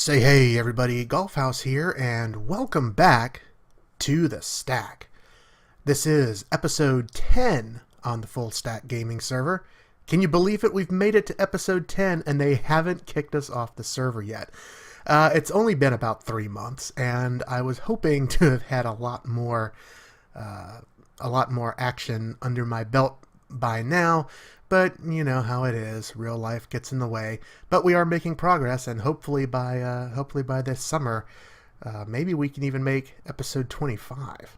Say hey everybody, Golf House here, and welcome back to the Stack. This is episode 10 on the Fullstack gaming server. Can you believe it? We've made it to episode 10 and they haven't kicked us off the server yet. It's only been about 3 months, and I was hoping to have had a lot more action under my belt by now, but you know how it is. Real life gets in the way. But we are making progress, and hopefully by this summer, maybe we can even make episode 25.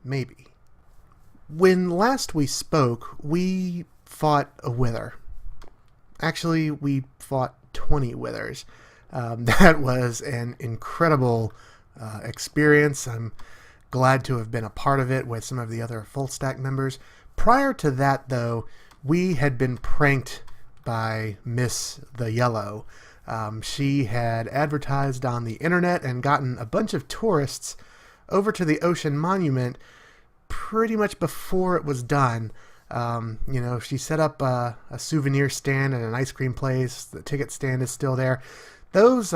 Maybe. When last we spoke, we fought a wither. Actually, we fought 20 withers. That was an incredible experience. I'm glad to have been a part of it with some of the other Fullstack members. Prior to that, though, we had been pranked by Miss the Yellow. She had advertised on the internet and gotten a bunch of tourists over to the Ocean Monument pretty much before it was done. She set up a souvenir stand and an ice cream place. The ticket stand is still there. Those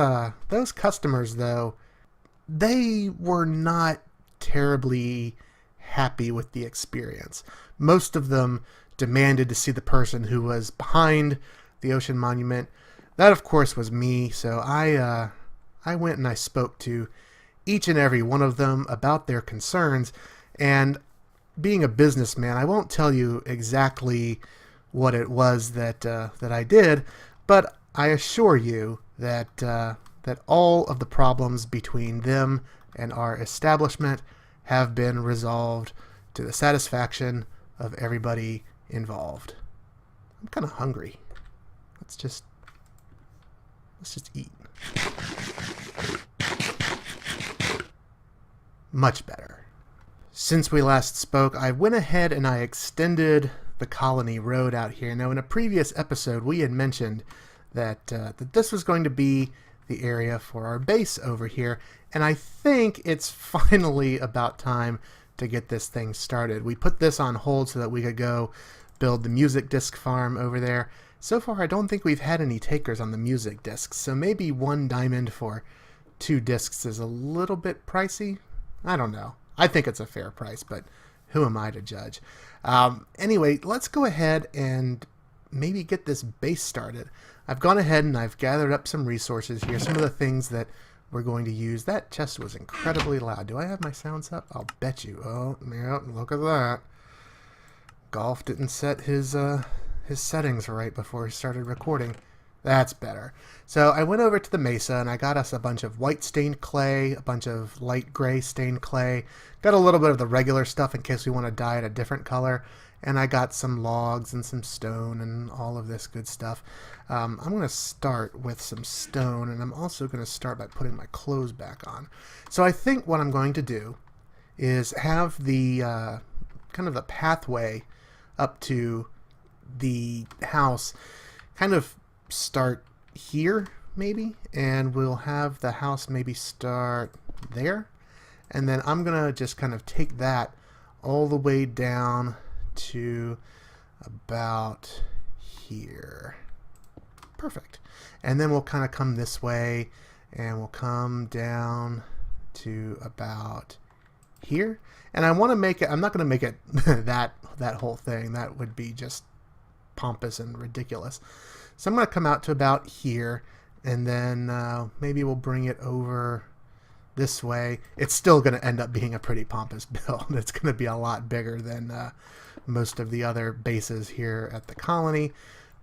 customers, though, they were not terribly happy with the experience. Most of them demanded to see the person who was behind the Ocean Monument. That, of course, was me. So I went and I spoke to each and every one of them about their concerns. And being a businessman, I won't tell you exactly what it was that I did, but I assure you that all of the problems between them and our establishment have been resolved to the satisfaction of everybody involved. I'm kind of hungry. Let's just eat. Much better. Since we last spoke, I went ahead and I extended the Colony Road out here. Now, in a previous episode, we had mentioned that this was going to be the area for our base over here, and I think it's finally about time to get this thing started. We put this on hold so that we could go build the music disc farm over there. So far, I don't think we've had any takers on the music discs, so maybe 1 diamond for 2 discs is a little bit pricey. I don't know. I think it's a fair price, but who am I to judge? Anyway, let's go ahead and maybe get this base started. I've gone ahead and I've gathered up some resources here, some of the things that we're going to use. That chest was incredibly loud. Do I have my sounds up? I'll bet you. Oh, yeah, look at that. Golf didn't set his settings right before he started recording. That's better. So I went over to the mesa and I got us a bunch of white stained clay, a bunch of light gray stained clay, got a little bit of the regular stuff in case we want to dye it a different color, and I got some logs and some stone and all of this good stuff. I'm going to start with some stone, and I'm also going to start by putting my clothes back on. So I think what I'm going to do is have the kind of the pathway up to the house kind of start here maybe, and we'll have the house maybe start there, and then I'm gonna just kind of take that all the way down to about here. Perfect. And then we'll kind of come this way and we'll come down to about here, and I want to make it, I'm not going to make it that whole thing. That would be just pompous and ridiculous. So I'm going to come out to about here, and then maybe we'll bring it over this way. It's still going to end up being a pretty pompous build. It's going to be a lot bigger than most of the other bases here at the colony.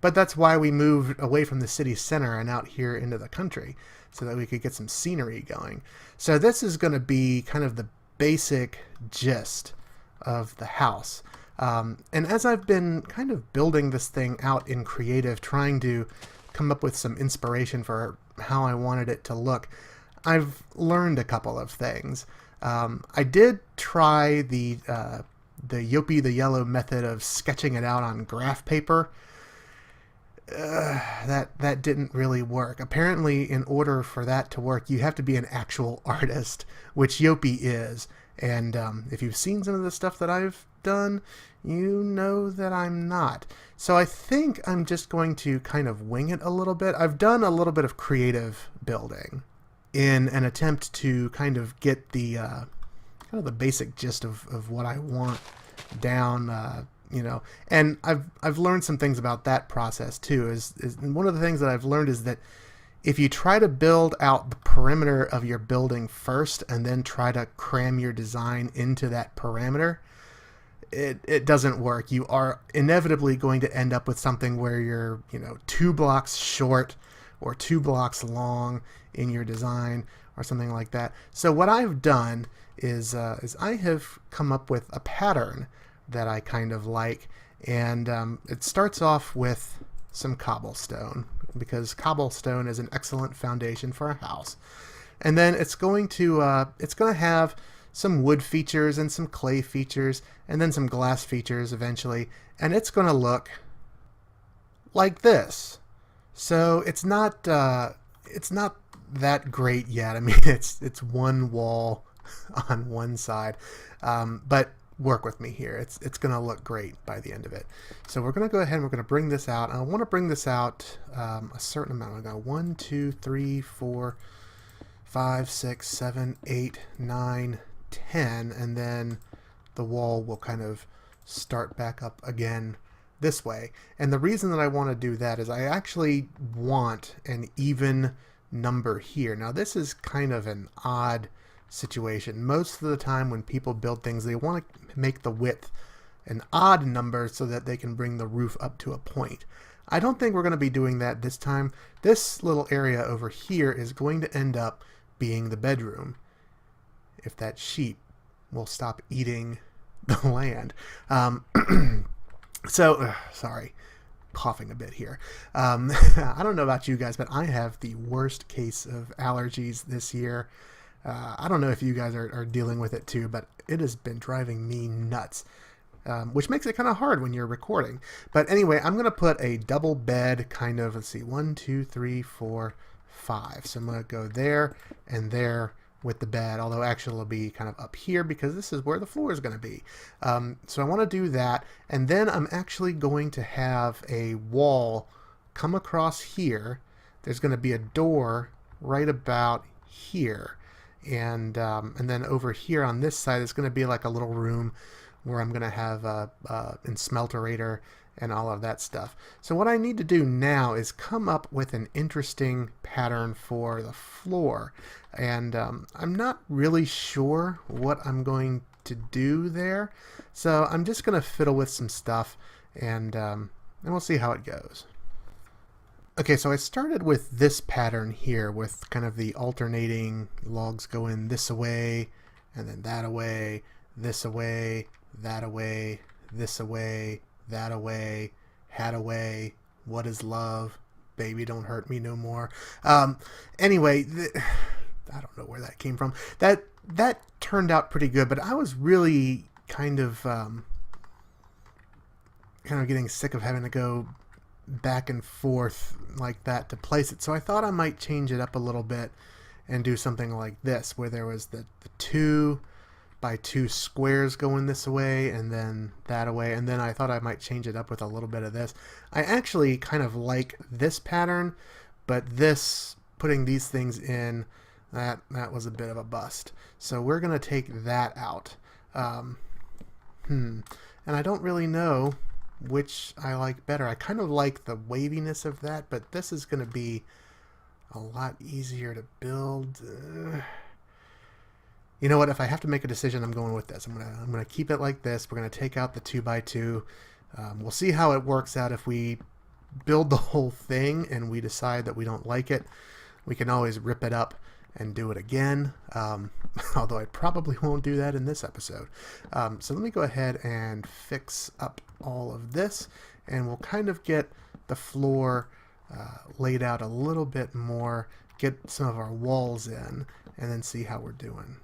But that's why we moved away from the city center and out here into the country, so that we could get some scenery going. So this is going to be kind of the basic gist of the house. And as I've been kind of building this thing out in creative, trying to come up with some inspiration for how I wanted it to look, I've learned a couple of things. I did try the Jopie the Yellow method of sketching it out on graph paper. that didn't really work. Apparently, in order for that to work, you have to be an actual artist, which Jopie is. And if you've seen some of the stuff that I've done, you know that I'm not. So I think I'm just going to kind of wing it a little bit. I've done a little bit of creative building in an attempt to kind of get the kind of the basic gist of what I want down. And I've learned some things about that process too. Is one of the things that I've learned is that if you try to build out the perimeter of your building first and then try to cram your design into that parameter, it doesn't work. You are inevitably going to end up with something where you're 2 blocks short or 2 blocks long in your design or something like that. So what I've done is I have come up with a pattern that I kind of like, and it starts off with some cobblestone, because cobblestone is an excellent foundation for a house. And then it's going to have some wood features and some clay features and then some glass features eventually, and it's going to look like this. So it's not that great yet. I mean, it's one wall on one side, but work with me here. It's going to look great by the end of it. So we're going to go ahead and we're going to bring this out. And I want to bring this out a certain amount. I'm going to go 1, 2, 3, 4, 5, 6, 7, 8, 9, 10, and then the wall will kind of start back up again this way. And the reason that I want to do that is I actually want an even number here. Now this is kind of an odd situation. Most of the time when people build things, they want to make the width an odd number so that they can bring the roof up to a point. I don't think we're going to be doing that this time. This little area over here is going to end up being the bedroom, if that sheep will stop eating the land. Sorry, coughing a bit here. I don't know about you guys, but I have the worst case of allergies this year. I don't know if you guys are dealing with it too, but it has been driving me nuts, which makes it kind of hard when you're recording. But anyway, I'm going to put a double bed kind of, let's see, 1, 2, 3, 4, 5. So I'm going to go there and there with the bed, although actually it'll be kind of up here because this is where the floor is going to be. So I want to do that, and then I'm actually going to have a wall come across here. There's going to be a door right about here. And then over here on this side is going to be like a little room where I'm going to have a smelterator and all of that stuff. So what I need to do now is come up with an interesting pattern for the floor. And I'm not really sure what I'm going to do there. So I'm just going to fiddle with some stuff, and we'll see how it goes. Okay, so I started with this pattern here with kind of the alternating logs going this away, and then that away, this away, that away, this away, that away, hat away, what is love, baby don't hurt me no more. Anyway, I don't know where that came from. That turned out pretty good, but I was really kind of getting sick of having to go back and forth like that to place it. So I thought I might change it up a little bit and do something like this, where there was the 2 by 2 squares going this way and then that away, and then I thought I might change it up with a little bit of this. I actually kind of like this pattern, but this, putting these things in, that was a bit of a bust. So we're going to take that out. And I don't really know which I like better. I kind of like the waviness of that, but this is going to be a lot easier to build. You know what? If I have to make a decision, I'm going with this. I'm gonna keep it like this. We're gonna take out the 2 by 2. We'll see how it works out. If we build the whole thing and we decide that we don't like it, we can always rip it up and do it again. Although I probably won't do that in this episode. So let me go ahead and fix up all of this, and we'll kind of get the floor laid out a little bit more, get some of our walls in, and then see how we're doing.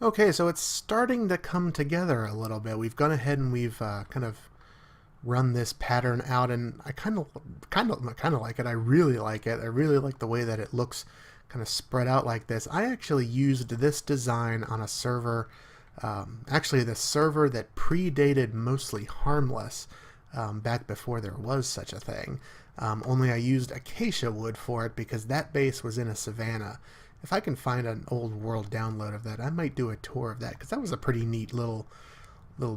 Okay, so it's starting to come together a little bit. We've gone ahead and we've kind of run this pattern out, and I kind of like it. I really like it. I really like the way that it looks kind of spread out like this. I actually used this design on a server, actually the server that predated Mostly Harmless, back before there was such a thing. Only I used acacia wood for it because that base was in a savanna. If I can find an old world download of that, I might do a tour of that, because that was a pretty neat little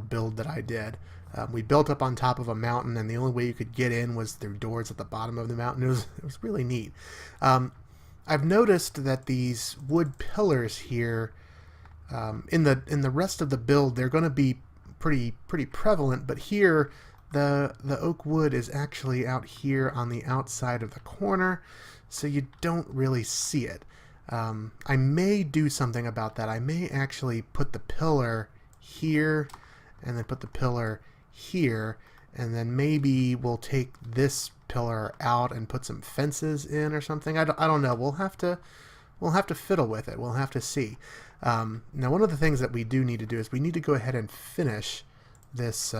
build that I did. We built up on top of a mountain, and the only way you could get in was through doors at the bottom of the mountain. It was really neat. I've noticed that these wood pillars here, in the rest of the build, they're going to be pretty prevalent, but here the oak wood is actually out here on the outside of the corner, so you don't really see it. I may do something about that. I may actually put the pillar here and then put the pillar here, and then maybe we'll take this pillar out and put some fences in or something. I don't know. We'll have to fiddle with it. We'll have to see. Now, one of the things that we do need to do is we need to go ahead and finish this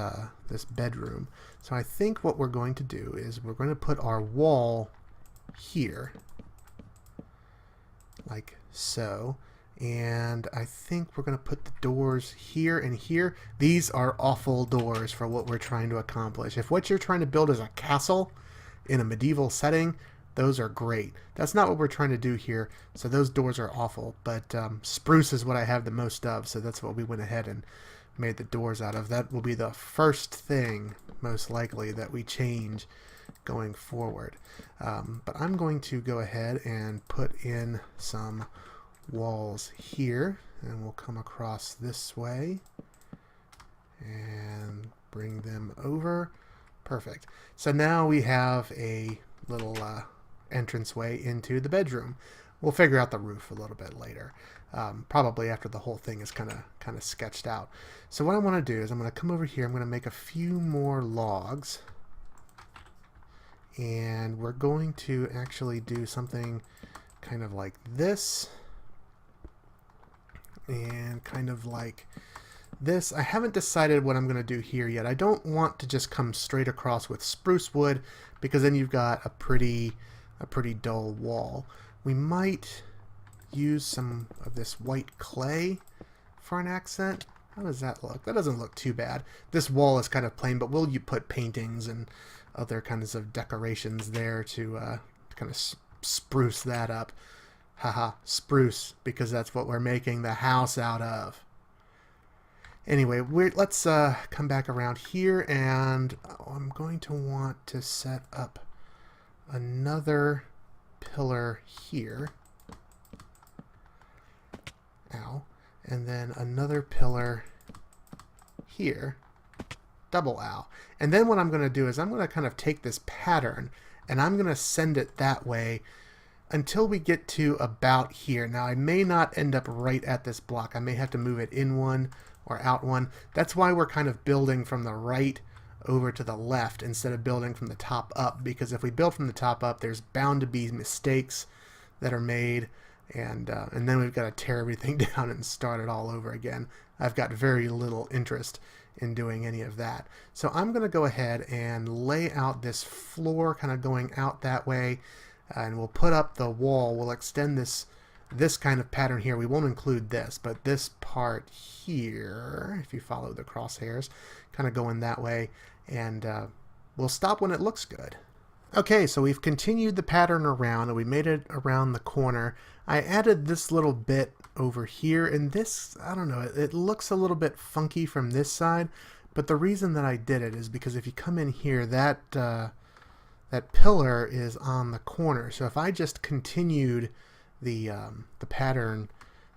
this bedroom. So I think what we're going to do is we're going to put our wall here, like so. And I think we're going to put the doors here and here. These are awful doors for what we're trying to accomplish. If what you're trying to build is a castle in a medieval setting, those are great. That's not what we're trying to do here, so those doors are awful. But spruce is what I have the most of, so that's what we went ahead and made the doors out of. That will be the first thing, most likely, that we change going forward. But I'm going to go ahead and put in some walls here, and we'll come across this way and bring them over. Perfect. So now we have a little entranceway into the bedroom. We'll figure out the roof a little bit later, probably after the whole thing is kind of sketched out. So what I want to do is I'm going to come over here. I'm going to make a few more logs, and we're going to actually do something kind of like this and kind of like this. I haven't decided what I'm going to do here yet. I don't want to just come straight across with spruce wood, because then you've got a pretty dull wall. We might use some of this white clay for an accent. How does that look? That doesn't look too bad. This wall is kind of plain, but will you put paintings and other kinds of decorations there to kind of spruce that up? Haha, spruce, because that's what we're making the house out of. Anyway, let's come back around here, and I'm going to want to set up another pillar here. Ow. And then another pillar here. Double ow. And then what I'm going to do is I'm going to kind of take this pattern, and I'm going to send it that way until we get to about here. Now, I may not end up right at this block. I may have to move it in one or out one. That's why we're kind of building from the right over to the left instead of building from the top up, because if we build from the top up, there's bound to be mistakes that are made, and then we've got to tear everything down and start it all over again. I've got very little interest in doing any of that. So I'm going to go ahead and lay out this floor kind of going out that way, and we'll put up the wall. We'll extend this kind of pattern here. We won't include this, but this part here, if you follow the crosshairs, kind of going that way, and we'll stop when it looks good. Okay, so we've continued the pattern around, and we made it around the corner. I added this little bit over here, and this, I don't know, it looks a little bit funky from this side, but the reason that I did it is because if you come in here, that pillar is on the corner. So if I just continued the pattern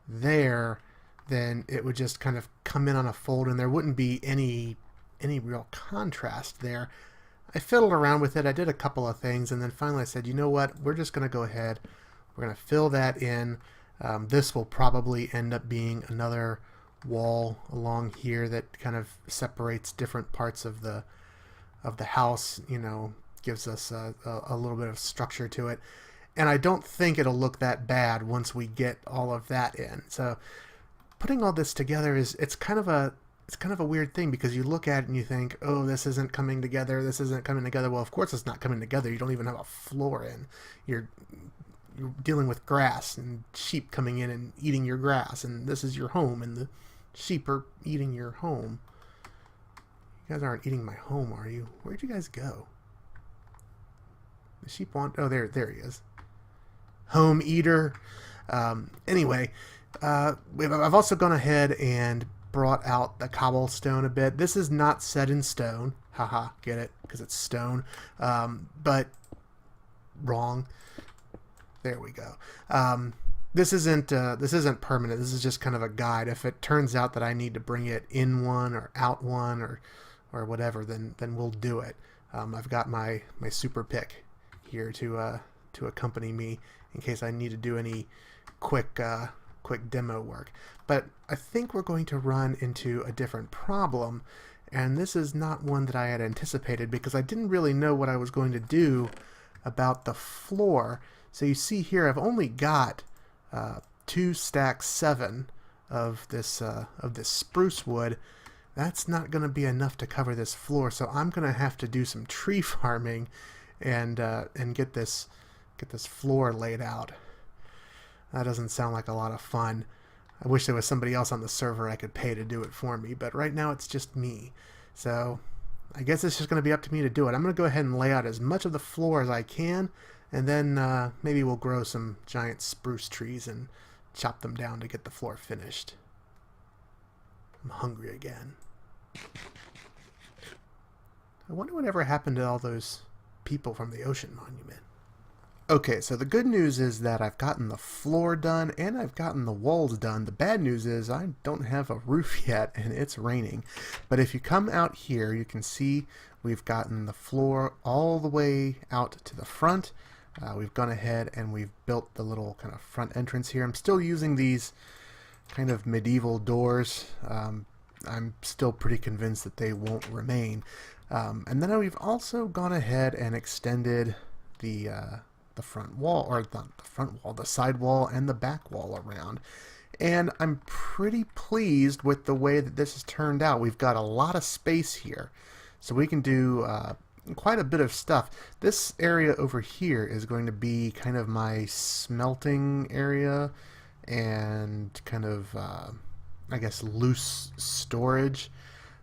there, then it would just kind of come in on a fold, and there wouldn't be any real contrast there. I fiddled around with it. I did a couple of things, and then finally I said, you know what, we're just going to go ahead. We're going to fill that in. This will probably end up being another wall along here that kind of separates different parts of the house, you know, gives us a little bit of structure to it. And I don't think it'll look that bad once we get all of that in. So putting all this together it's kind of a it's kind of a weird thing because you look at it and you think, oh, this isn't coming together, this isn't coming together. Well, of course it's not coming together. You don't even have a floor in. You're you're dealing with grass and sheep coming in and eating your grass, and this is your home, and the sheep are eating your home. You guys aren't eating my home, are you? Where'd you guys go? The sheep want... Oh, there he is. Home eater. Anyway, I've also gone ahead and brought out the cobblestone a bit. This is not set in stone. Haha, get it? Because it's stone. But wrong. There we go. This isn't permanent. This is just kind of a guide. If it turns out that I need to bring it in one or out one or whatever, then we'll do it. I've got my super pick here to accompany me in case I need to do any quick demo work. But I think we're going to run into a different problem, and this is not one that I had anticipated because I didn't really know what I was going to do about the floor. So you see here, I've only got 2 stacks 7 of this spruce wood. That's not going to be enough to cover this floor, so I'm going to have to do some tree farming and get this floor laid out. That doesn't sound like a lot of fun. I wish there was somebody else on the server I could pay to do it for me, but right now it's just me. So I guess it's just going to be up to me to do it. I'm going to go ahead and lay out as much of the floor as I can, and then maybe we'll grow some giant spruce trees and chop them down to get the floor finished. I'm hungry again. I wonder whatever happened to all those people from the ocean monument. Okay, so the good news is that I've gotten the floor done and I've gotten the walls done. The bad news is I don't have a roof yet and it's raining. But if you come out here, you can see we've gotten the floor all the way out to the front. We've gone ahead and we've built the little kind of front entrance here. I'm still using these kind of medieval doors. I'm still pretty convinced that they won't remain. And then we've also gone ahead and extended the front wall, or not the front wall, the side wall and the back wall around. And I'm pretty pleased with the way that this has turned out. We've got a lot of space here, so we can do quite a bit of stuff. This area over here is going to be kind of my smelting area and kind of, I guess, loose storage,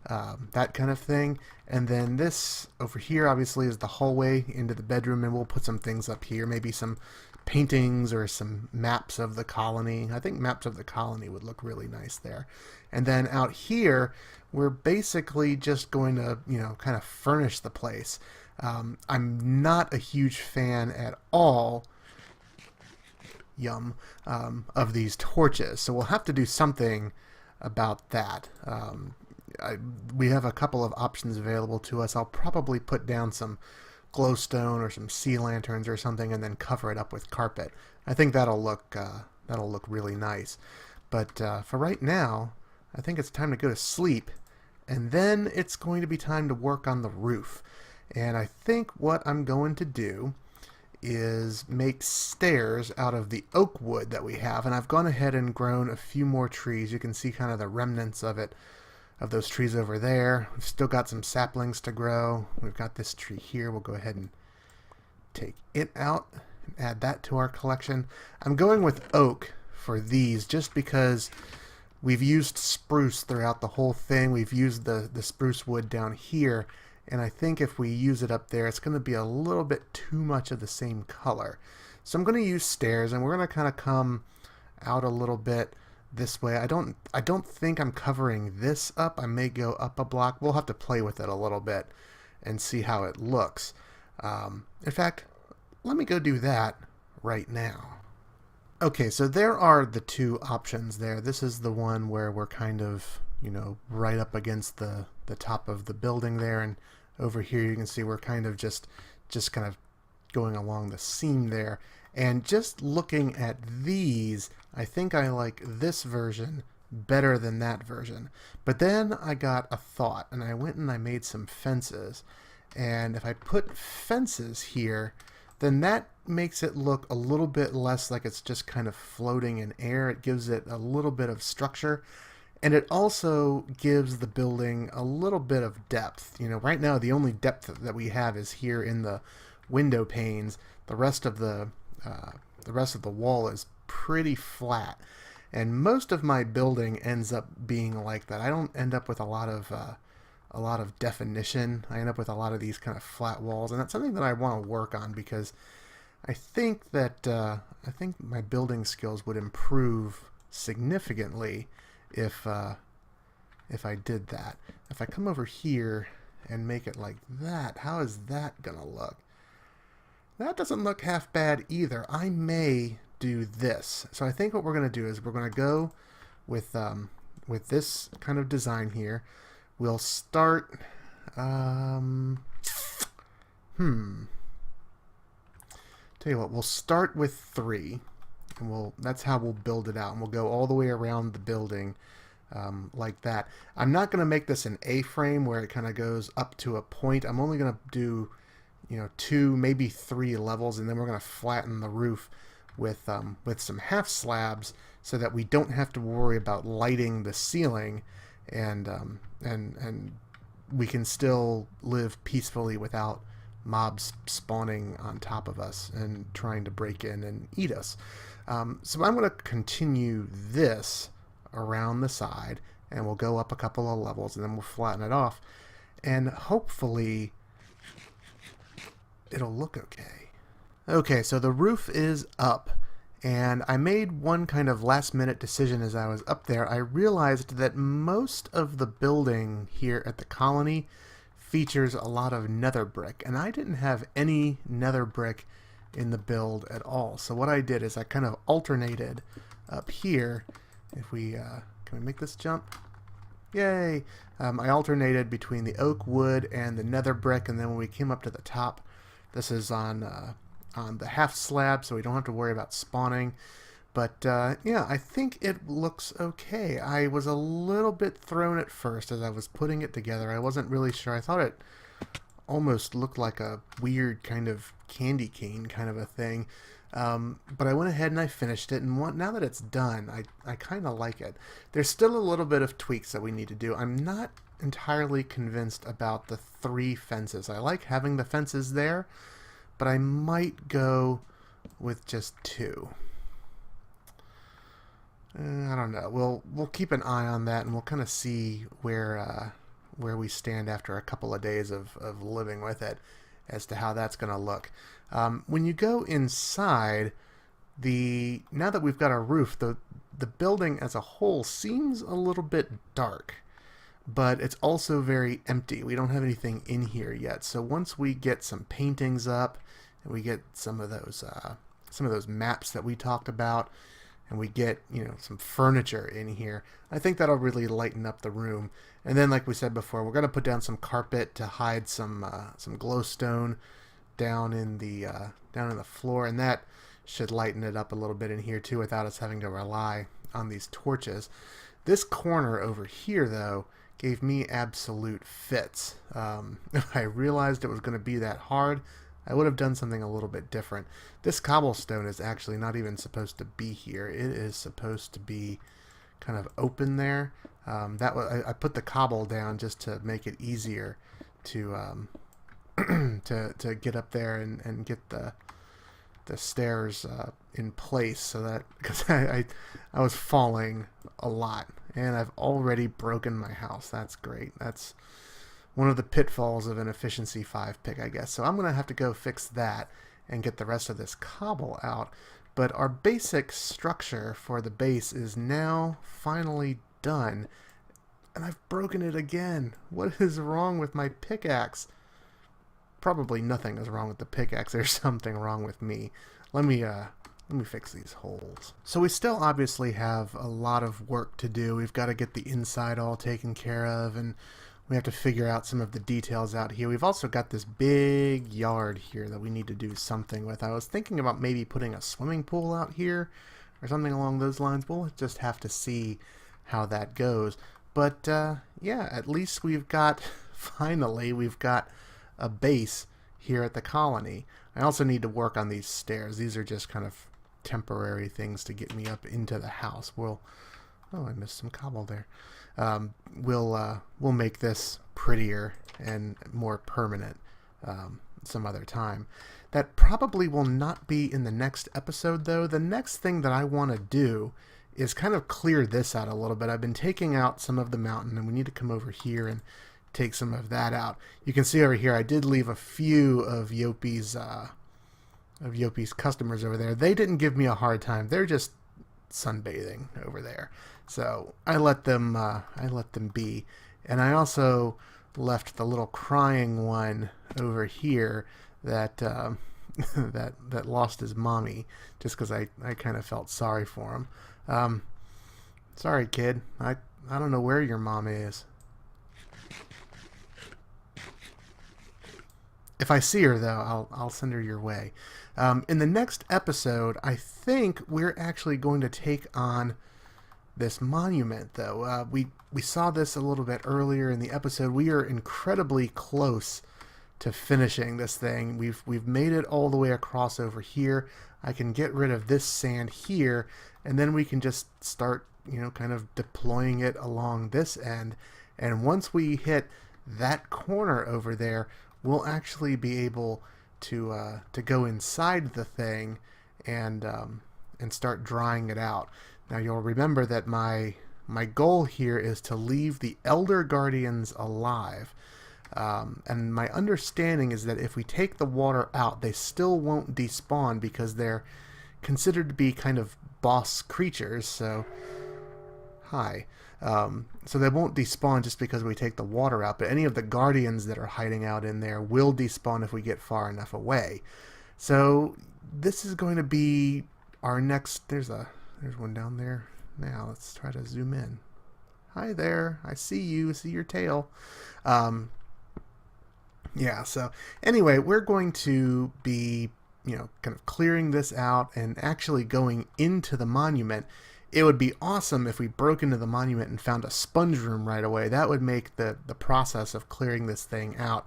that kind of thing. And then this over here obviously is the hallway into the bedroom, and we'll put some things up here, maybe some paintings or some maps of the colony. I think maps of the colony would look really nice there. And then out here we're basically just going to, you know, kind of furnish the place. I'm not a huge fan at all of these torches, so we'll have to do something about that. We have a couple of options available to us. I'll probably put down some glowstone or some sea lanterns or something and then cover it up with carpet. I think that'll look really nice. But for right now, I think it's time to go to sleep, and then it's going to be time to work on the roof. And I think what I'm going to do is make stairs out of the oak wood that we have, and I've gone ahead and grown a few more trees. You can see kind of the remnants of it, of those trees over there. We've still got some saplings to grow. We've got this tree here. We'll go ahead and take it out and add that to our collection. I'm going with oak for these just because we've used spruce throughout the whole thing. We've used the spruce wood down here, and I think if we use it up there, it's going to be a little bit too much of the same color. So I'm going to use stairs, and we're going to kind of come out a little bit this way. I don't think I'm covering this up. I may go up a block. We'll have to play with it a little bit and see how it looks. In fact, let me go do that right now. Okay, so there are the two options there. This is the one where we're kind of, you know, right up against the top of the building there, and over here you can see we're kind of just kind of going along the seam there. And just looking at these, I think I like this version better than that version. But then I got a thought, and I went and I made some fences. And if I put fences here, then that makes it look a little bit less like it's just kind of floating in air. It gives it a little bit of structure. And it also gives the building a little bit of depth. You know, right now the only depth that we have is here in the window panes. The rest of the wall is pretty flat, and most of my building ends up being like that. I don't end up with a lot of definition. I end up with a lot of these kind of flat walls, and that's something that I want to work on, because I think that my building skills would improve significantly if I did that. If I come over here and make it like that, how is that gonna look? That doesn't look half bad either. I may do this. So I think what we're going to do is we're going to go with this kind of design here. We'll start... Tell you what, we'll start with 3. And that's how we'll build it out. And we'll go all the way around the building like that. I'm not going to make this an A-frame where it kind of goes up to a point. I'm only going to do... 2, maybe 3 levels, and then we're going to flatten the roof with some half slabs so that we don't have to worry about lighting the ceiling, and we can still live peacefully without mobs spawning on top of us and trying to break in and eat us. So I'm going to continue this around the side, and we'll go up a couple of levels, and then we'll flatten it off, and hopefully it'll look okay. Okay, so the roof is up, and I made one kind of last-minute decision as I was up there. I realized that most of the building here at the colony features a lot of nether brick, and I didn't have any nether brick in the build at all. So what I did is I kind of alternated up here. If we can we make this jump? Yay! I alternated between the oak wood and the nether brick, and then when we came up to the top, this is on the half slab, so we don't have to worry about spawning. But yeah, I think it looks okay. I was a little bit thrown at first as I was putting it together. I wasn't really sure. I thought it almost looked like a weird kind of candy cane kind of a thing. But I went ahead and I finished it, and now that it's done, I kind of like it. There's still a little bit of tweaks that we need to do. I'm not entirely convinced about the 3 fences. I like having the fences there, but I might go with just 2. I don't know. We'll keep an eye on that, and we'll kind of see where we stand after a couple of days of living with it as to how that's going to look. When you go inside, now that we've got our roof, the building as a whole seems a little bit dark, but it's also very empty. We don't have anything in here yet. So once we get some paintings up, and we get some of those maps that we talked about, and we get some furniture in here, I think that'll really lighten up the room. And then, like we said before, we're going to put down some carpet to hide some glowstone down in the floor, and that should lighten it up a little bit in here too, without us having to rely on these torches. This corner over here, though, gave me absolute fits. If I realized it was going to be that hard, I would have done something a little bit different. This cobblestone is actually not even supposed to be here. It is supposed to be kind of open there. I put the cobble down just to make it easier to to get up there and get the stairs in place, so that, because I was falling a lot, and I've already broken my house. That's great. That's one of the pitfalls of an efficiency 5 pick, I guess. So I'm going to have to go fix that and get the rest of this cobble out. But our basic structure for the base is now finally done. And I've broken it again. What is wrong with my pickaxe? Probably nothing is wrong with the pickaxe. There's something wrong with me. Let me fix these holes. So we still obviously have a lot of work to do. We've got to get the inside all taken care of, and we have to figure out some of the details out here. We've also got this big yard here that we need to do something with. I was thinking about maybe putting a swimming pool out here or something along those lines. We'll just have to see how that goes. But yeah, at least finally we've got a base here at the colony. I also need to work on these stairs. These are just kind of temporary things to get me up into the house. We'll Oh, I missed some cobble there. We'll make this prettier and more permanent some other time. That probably will not be in the next episode, though. The next thing that I want to do is kind of clear this out a little bit. I've been taking out some of the mountain, and we need to come over here and take some of that out. You can see over here I did leave a few of Jopie's customers over there. They didn't give me a hard time. They're just sunbathing over there. So I let them be. And I also left the little crying one over here that that lost his mommy, just because I kind of felt sorry for him. Sorry, kid. I don't know where your mom is. If I see her, though, I'll send her your way. In the next episode, I think we're actually going to take on this monument, though. We saw this a little bit earlier in the episode. We are incredibly close to finishing this thing. We've made it all the way across over here. I can get rid of this sand here, and then we can just start, kind of deploying it along this end. And once we hit that corner over there, we'll actually be able to go inside the thing and start drying it out. Now you'll remember that my goal here is to leave the Elder Guardians alive. And my understanding is that if we take the water out, they still won't despawn because they're considered to be kind of boss creatures. So, hi. So they won't despawn just because we take the water out, but any of the guardians that are hiding out in there will despawn if we get far enough away. So this is going to be our next... There's one down there. Now let's try to zoom in. Hi there. I see you. I see your tail. Yeah, so anyway, we're going to be, kind of clearing this out and actually going into the monument. It would be awesome if we broke into the monument and found a sponge room right away. That would make the process of clearing this thing out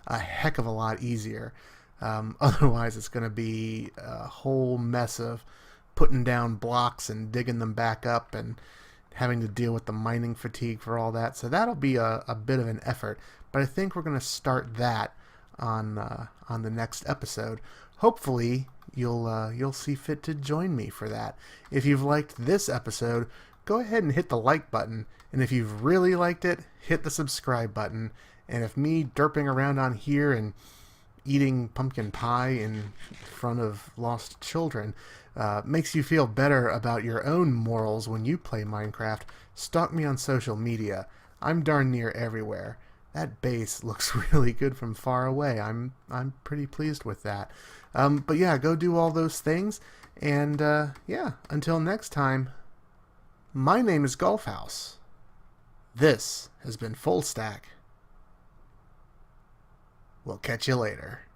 a heck of a lot easier. Otherwise, it's going to be a whole mess of putting down blocks and digging them back up and having to deal with the mining fatigue for all that. So that'll be a bit of an effort. But I think we're going to start that on the next episode. Hopefully, you'll see fit to join me for that. If you've liked this episode, go ahead and hit the like button. And if you've really liked it, hit the subscribe button. And if me derping around on here and eating pumpkin pie in front of lost children makes you feel better about your own morals when you play Minecraft, stalk me on social media. I'm darn near everywhere. That base looks really good from far away. I'm pretty pleased with that. But yeah, go do all those things. And yeah, until next time, my name is Golfhouse. This has been Fullstack. We'll catch you later.